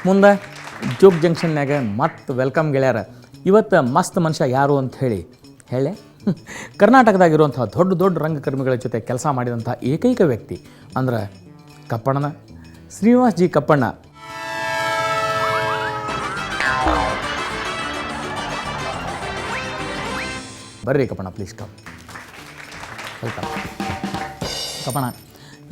ಮುಂದೆ ಜೋಗ್ ಜಂಕ್ಷನ್ಯಾಗ ಮತ್ತೆ ವೆಲ್ಕಮ್ ಗೆಳೆಯರ. ಇವತ್ತು ಮಸ್ತ್ ಮನುಷ್ಯ ಯಾರು ಅಂತ ಹೇಳಿ ಕರ್ನಾಟಕದಾಗಿರುವಂಥ ದೊಡ್ಡ ದೊಡ್ಡ ರಂಗಕರ್ಮಿಗಳ ಜೊತೆ ಕೆಲಸ ಮಾಡಿದಂಥ ಏಕೈಕ ವ್ಯಕ್ತಿ ಅಂದ್ರೆ ಕಪ್ಪಣ್ಣನ ಶ್ರೀನಿವಾಸ್ ಜಿ ಕಪ್ಪಣ್ಣ. ಬರ್ರಿ Kappanna, please come. Welcome Kappanna.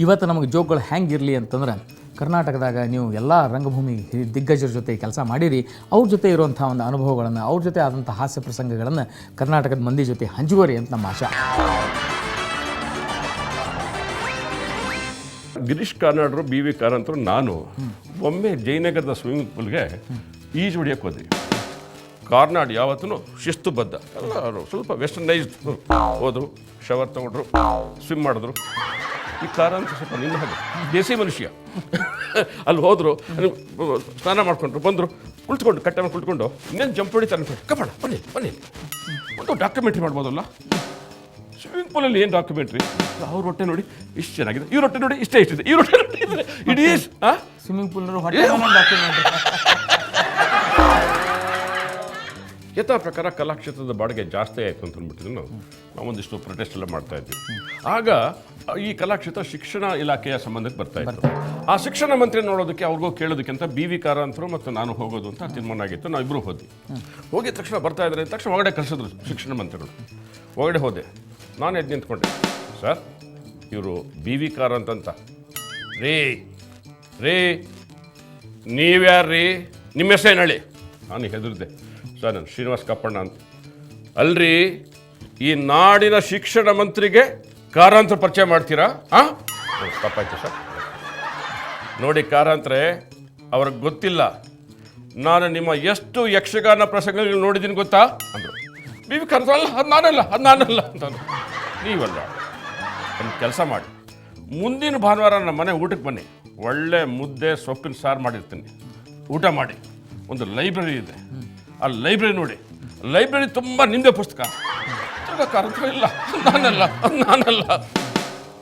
ಇವತ್ತು ನಮಗೆ ಜೋಕ್ಗಳು ಹೆಂಗಿರಲಿ ಅಂತಂದ್ರೆ, ಕರ್ನಾಟಕದಾಗ ನೀವು ಎಲ್ಲ ರಂಗಭೂಮಿ ದಿಗ್ಗಜರ ಜೊತೆ ಕೆಲಸ ಮಾಡಿರಿ, ಅವ್ರ ಜೊತೆ ಇರುವಂಥ ಒಂದು ಅನುಭವಗಳನ್ನು, ಅವ್ರ ಜೊತೆ ಆದಂಥ ಹಾಸ್ಯ ಪ್ರಸಂಗಗಳನ್ನು ಕರ್ನಾಟಕದ ಮಂದಿ ಜೊತೆ ಹಂಚುವರಿ ಅಂತ ನಮ್ಮ ಆಶಾ. ಗಿರೀಶ್ ಕಾರ್ನಾಡ್ರು, ಬಿ ವಿ ಕಾರಂತರು, ನಾನು ಒಮ್ಮೆ ಜಯನಗರದ ಸ್ವಿಮ್ಮಿಂಗ್ ಪೂಲ್ಗೆ ಈಜು ಹೊಡಿಯೋಕೆ ಹೋದ್ವಿ. ಕಾರ್ನಾಡ್ ಯಾವತ್ತೂ ಶಿಸ್ತುಬದ್ಧ, ಎಲ್ಲರೂ ಸ್ವಲ್ಪ ವೆಸ್ಟರ್ನೈಸ್ಡ್. ಹೋದರು, ಶವರ್ ತೊಗೊಂಡ್ರು, ಸ್ವಿಮ್ ಮಾಡಿದ್ರು. ಈ ಕಾರಂತ ಸ್ವಲ್ಪ ನಿನ್ನ ಹಾಗೆ ದೇಸಿ ಮನುಷ್ಯ. ಅಲ್ಲಿ ಹೋದರು, ಸ್ನಾನ ಮಾಡ್ಕೊಂಡ್ರು, ಬಂದರು, ಕುಳಿತುಕೊಂಡು ಕಟ್ಟೆ ಮೇಲೆ ಕುಳಿತುಕೊಂಡು ಇನ್ನೇನು ಜಂಪ್ ಹೊಡಿತಾರೆ. ಕಪ್ಪಣ ಬನ್ನಿ ಬನ್ನಿ, ಒಂದು ಡಾಕ್ಯುಮೆಂಟ್ರಿ ಮಾಡ್ಬೋದಲ್ಲ. ಸ್ವಿಮ್ಮಿಂಗ್ ಪೂಲಲ್ಲಿ ಏನು ಡಾಕ್ಯುಮೆಂಟ್ರಿ? ಅವ್ರ ಹೊಟ್ಟೆ ನೋಡಿ ಇಷ್ಟು ಚೆನ್ನಾಗಿದೆ, ಇವ್ರ ಹೊಟ್ಟೆ ನೋಡಿ ಇಷ್ಟೇ ಇಷ್ಟಿದೆ, ಇವ್ರ ಹೊಟ್ಟೆ ನೋಡಿ ಇದ್ರೆ ಇಡೀ ಸ್ವಿಮ್ಮಿಂಗ್ ಪೂಲ್ ಯಥಾ ಪ್ರಕಾರ ಕಲಾಕ್ಷೇತ್ರದ ಬಾಡಿಗೆ ಜಾಸ್ತಿ ಆಯಿತು ಅಂತ ಅಂದ್ಬಿಟ್ಟಿದ್ದು ನಾವೊಂದಿಷ್ಟು ಪ್ರೊಟೆಸ್ಟ್ ಎಲ್ಲ ಮಾಡ್ತಾ ಇದ್ವಿ. ಆಗ ಈ ಕಲಾಕ್ಷೇತ್ರ ಶಿಕ್ಷಣ ಇಲಾಖೆಯ ಸಂಬಂಧಕ್ಕೆ ಬರ್ತಾ ಇತ್ತು. ಆ ಶಿಕ್ಷಣ ಮಂತ್ರಿ ನೋಡೋದಕ್ಕೆ ಅವ್ರಿಗೂ ಕೇಳೋದಕ್ಕೆ ಅಂತ ಬಿ ವಿ ಕಾರಂತರು ಮತ್ತು ನಾನು ಹೋಗೋದು ಅಂತ ತೀರ್ಮಾನ ಆಗಿತ್ತು. ನಾವಿಬ್ಬರು ಹೋದ್ವಿ. ಹೋಗಿದ ತಕ್ಷಣ ಬರ್ತಾ ಇದ್ದಾರೆ ತಕ್ಷಣ ಒಳಗಡೆ ಕಳಿಸಿದ್ರು ಶಿಕ್ಷಣ ಮಂತ್ರಿಗಳು. ಒಳಗಡೆ ಹೋದೆ, ನಾನು ಎದ್ದು ನಿಂತ್ಕೊಂಡೆ. ಸರ್, ಇವರು ಬಿ ವಿ ಕಾರಂತ್ ಅಂತ. ರೀ ನೀವ್ಯಾರ್ರೀ? ನಿಮ್ಮ ಹೆಸರೇನು ಹೇಳಿ? ನಾನು ಹೆದರಿದ್ದೆ. ಸರ್, ನಾನು ಶ್ರೀನಿವಾಸ್ ಕಪ್ಪಣ್ಣ ಅಂತ. ಅಲ್ರಿ, ಈ ನಾಡಿನ ಶಿಕ್ಷಣ ಮಂತ್ರಿಗೆ ಕಾರಂತರ ಪರಿಚಯ ಮಾಡ್ತೀರಾ? ಹಾಂ, ತಪ್ಪಾಯ್ತು ಸರ್. ನೋಡಿ ಕಾರಂತರೇ, ಅವ್ರಿಗೆ ಗೊತ್ತಿಲ್ಲ ನಾನು ನಿಮ್ಮ ಎಷ್ಟು ಯಕ್ಷಗಾನ ಪ್ರಸಂಗಗಳು ನೋಡಿದ್ದೀನಿ ಗೊತ್ತಾ ಅಂದರು. ಬಿ ವಿ ಕಾರಂತ, ಅಲ್ಲ ಅದು ನಾನಲ್ಲ ಅಂತಂದು. ನೀವಲ್ಲ, ಒಂದು ಕೆಲಸ ಮಾಡಿ, ಮುಂದಿನ ಭಾನುವಾರ ನಮ್ಮ ಮನೆ ಊಟಕ್ಕೆ ಬನ್ನಿ, ಒಳ್ಳೆ ಮುದ್ದೆ ಸೊಪ್ಪಿನ ಸಾರು ಮಾಡಿರ್ತೀನಿ, ಊಟ ಮಾಡಿ. ಒಂದು ಲೈಬ್ರರಿ ಇದೆ, ಆ ಲೈಬ್ರರಿ ನೋಡಿ. ಲೈಬ್ರರಿ ತುಂಬ ನಿಂದೆ ಪುಸ್ತಕ. ಕಾರಂತರು, ಇಲ್ಲ ನಾನಲ್ಲ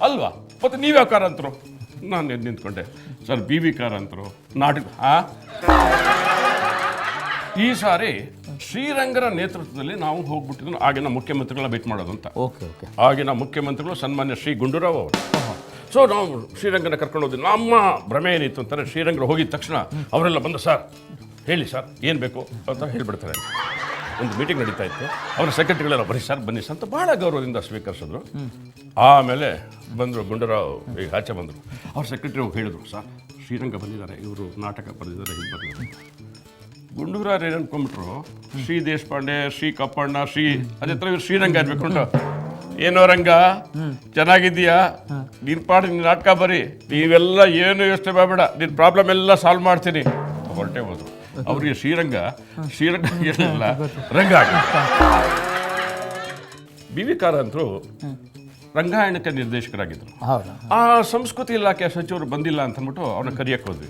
ಅಲ್ವಾ, ಮತ್ತು ನೀವ್ಯಾವ ಕಾರಂತರು? ನಾನು ಎದ್ದು ನಿಂತ್ಕೊಂಡೆ. ಸರ್, ಬಿ ವಿ ಕಾರಂತರು ನಾಟಕ. ಈ ಸಾರಿ ಶ್ರೀರಂಗರ ನೇತೃತ್ವದಲ್ಲಿ ನಾವು ಹೋಗ್ಬಿಟ್ಟಿದ್ದು ಆಗಿನ ಮುಖ್ಯಮಂತ್ರಿಗಳ ಭೇಟಿ ಮಾಡೋದು ಅಂತ. ಆಗಿನ ಮುಖ್ಯಮಂತ್ರಿಗಳು ಸನ್ಮಾನ್ಯ ಶ್ರೀ ಗುಂಡೂರಾವ್ ಅವರು. ಸೊ ನಾವು ಶ್ರೀರಂಗನ ಕರ್ಕೊಂಡು ಹೋದ್ವಿ. ನಮ್ಮ ಭ್ರಮೆ ಏನಿತ್ತು ಅಂತಾರೆ, ಶ್ರೀರಂಗರು ಹೋಗಿದ ತಕ್ಷಣ ಅವರೆಲ್ಲ ಬಂದು, ಸರ್ ಹೇಳಿ ಸರ್ ಏನು ಬೇಕು ಅಂತ ಹೇಳಿಬಿಡ್ತಾರೆ. ಒಂದು ಮೀಟಿಂಗ್ ನಡೀತಾ ಇತ್ತು. ಅವರ ಸೆಕ್ರೆಟರಿಗಳೆಲ್ಲ ಬನ್ನಿ ಸರ್ ಅಂತ ಭಾಳ ಗೌರವದಿಂದ ಸ್ವೀಕರಿಸಿದ್ರು. ಆಮೇಲೆ ಬಂದರು ಗುಂಡೂರಾವ್, ಈಗ ಆಚೆ ಬಂದರು. ಅವ್ರ ಸೆಕ್ರೆಟರಿ ಹೋಗಿ ಹೇಳಿದ್ರು, ಸರ್ ಶ್ರೀರಂಗ ಬಂದಿದ್ದಾರೆ, ಇವರು ನಾಟಕ ಬರೆದಿದ್ದಾರೆ, ಹೀಗೆ ಬರೆದಿದ್ದಾರೆ. ಗುಂಡೂರಾವ್ ಏನು ಅನ್ಕೊಂಡ್ಬಿಟ್ರು, ಶ್ರೀ ದೇಶಪಾಂಡೆ, ಶ್ರೀ ಕಪ್ಪಣ್ಣ, ಅದೇ ಥರ ಇವ್ರು ಶ್ರೀರಂಗ ಇರಬೇಕು ಅಂತ. ಏನೋ ರಂಗ, ಚೆನ್ನಾಗಿದ್ದೀಯಾ? ನೀನು ಪಾಡಿ ನೀನು ನಾಟಕ ಬರೀ, ನೀವೆಲ್ಲ ಏನು ಯೋಚನೆ ಮಾಡಬೇಡ, ನಿನ್ನ ಪ್ರಾಬ್ಲಮ್ ಎಲ್ಲ ಸಾಲ್ವ್ ಮಾಡ್ತೀನಿ. ಹೊರಟೆ ಹೋದ್ರು. ಅವರಿಗೆ ಶ್ರೀರಂಗ ಏನಿಲ್ಲ, ರಂಗ ಆಗಿ. ಬಿ ವಿ ಕಾರಂತರು ರಂಗಾಯಣಕ್ಕೆ ನಿರ್ದೇಶಕರಾಗಿದ್ದರು. ಆ ಸಂಸ್ಕೃತಿ ಇಲಾಖೆ ಸಚಿವರು ಬಂದಿಲ್ಲ ಅಂತ ಅಂದ್ಬಿಟ್ಟು ಅವ್ರನ್ನ ಕರಿಯಕ್ಕೆ ಹೋದ್ವಿ.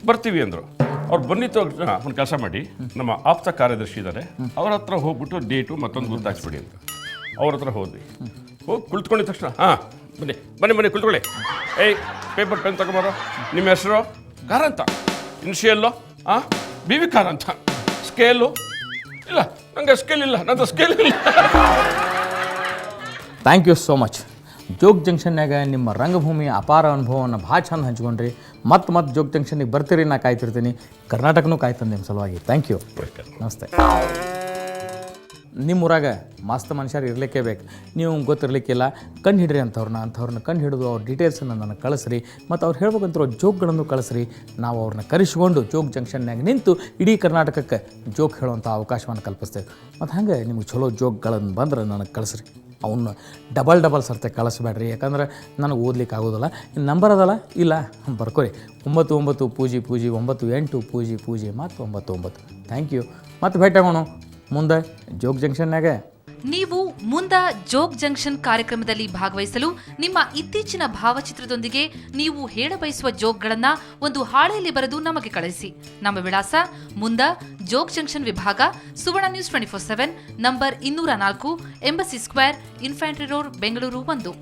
ಬರ್ತೀವಿ ಅಂದರು. ಅವ್ರು ಬಂದಿತ್ತು. ಒಂದು ಕೆಲಸ ಮಾಡಿ, ನಮ್ಮ ಆಪ್ತ ಕಾರ್ಯದರ್ಶಿ ಇದ್ದಾರೆ, ಅವ್ರ ಹತ್ರ ಹೋಗ್ಬಿಟ್ಟು ಡೇಟು ಮತ್ತೊಂದು ಗುರ್ತಾಕ್ಸ್ಬಿಡಿ ಅಂತ. ಅವ್ರ ಹತ್ರ ಹೋದ್ವಿ. ಹೋಗಿ ಕುಳಿತುಕೊಂಡಿದ ತಕ್ಷಣ, ಬನ್ನಿ ಕುಳಿತುಕೊಳ್ಳಿ, ಪೇಪರ್ ಪೆನ್ ತಗೊಂಬಾರೋ, ನಿಮ್ಮ ಹೆಸರು? Karanth. Initial? B V Karanth. Scale? ಇಲ್ಲ, ನನಗೆ ಸ್ಕೇಲ್ ಇಲ್ಲ, ನಂದು ಸ್ಕೇಲ್ ಇಲ್ಲ. Thank you so much. Jog ಜಂಕ್ಷನ್ಯಾಗ ನಿಮ್ಮ ರಂಗಭೂಮಿಯ ಅಪಾರ ಅನುಭವವನ್ನು ಭಾಳ ಚಂದ ಹಂಚ್ಕೊಂಡ್ರಿ. ಮತ್ತೆ ಜೋಗ್ ಜಂಕ್ಷನ್ಗೆ ಬರ್ತೀರಿ, ನಾ ಕಾಯ್ತಿರ್ತೀನಿ. ಕರ್ನಾಟಕನೂ ಕಾಯ್ತಂದು ನಿಮ್ಮ ಸಲುವಾಗಿ. ಥ್ಯಾಂಕ್ ಯು, ನಮಸ್ತೆ. ನಿಮ್ಮ ಊರಾಗ ಮಸ್ತ್ ಮನುಷ್ಯರು ಇರಲಿಕ್ಕೆ ಬೇಕು. ನೀವು ಗೊತ್ತಿರಲಿಕ್ಕಿಲ್ಲ, ಕಣ್ಣು ಹಿಡ್ರಿ ಅಂಥವ್ರನ್ನ ಕಣ್ಣು ಹಿಡಿದು ಅವ್ರ ಡೀಟೇಲ್ಸನ್ನು ನನಗೆ ಕಳಿಸ್ರಿ. ಮತ್ತು ಅವ್ರು ಹೇಳ್ಬೇಕಂತ ಜೋಕ್ಗಳನ್ನು ಕಳಿಸ್ರಿ. ನಾವು ಅವ್ರನ್ನ ಕರೆಸ್ಕೊಂಡು ಜೋಗ್ ಜಂಕ್ಷನ್ಯಾಗ ನಿಂತು ಇಡೀ ಕರ್ನಾಟಕಕ್ಕೆ ಜೋಕ್ ಹೇಳುವಂಥ ಅವಕಾಶವನ್ನು ಕಲ್ಪಿಸ್ತೇವೆ. ಮತ್ತು ಹಾಗೆ ನಿಮ್ಗೆ ಚಲೋ ಜೋಕ್ಗಳನ್ನು ಬಂದ್ರೆ ನನಗೆ ಕಳಿಸ್ರಿ. ಅವನ್ನ ಡಬಲ್ ಸರ್ತೆ ಕಳಿಸ್ಬೇಡ್ರಿ, ಯಾಕಂದ್ರೆ ನನಗೆ ಓದ್ಲಿಕ್ಕೆ ಆಗೋದಿಲ್ಲ. ನಂಬರ್ ಅದಲ್ಲ, ಇಲ್ಲ ಬರ್ಕೊರಿ. 99 ಪೂಜಿ 98 ಪೂಜಿ ಮತ್ತು 99. Thank you. ಮತ್ತು ಭೇಟಿಯಾಗೋಣ ಮುಂದೆ ಜೋಗ್ ಜಂಕ್ಷನ್ಯಾಗ. ನೀವು ಮುಂದ ಜೋಗ್ ಜಂಕ್ಷನ್ ಕಾರ್ಯಕ್ರಮದಲ್ಲಿ ಭಾಗವಹಿಸಲು ನಿಮ್ಮ ಇತ್ತೀಚಿನ ಭಾವಚಿತ್ರದೊಂದಿಗೆ ನೀವು ಹೇಳಬಯಸುವ ಜೋಕ್ಗಳನ್ನ ಒಂದು ಹಾಳೆಯಲ್ಲಿ ಬರೆದು ನಮಗೆ ಕಳಿಸಿ. ನಮ್ಮ ವಿಳಾಸ: ಮುಂದ ಜೋಗ್ ಜಂಕ್ಷನ್ ವಿಭಾಗ, Suvarna news 24/7, number 204, embassy square, infantry road, Bengaluru 1.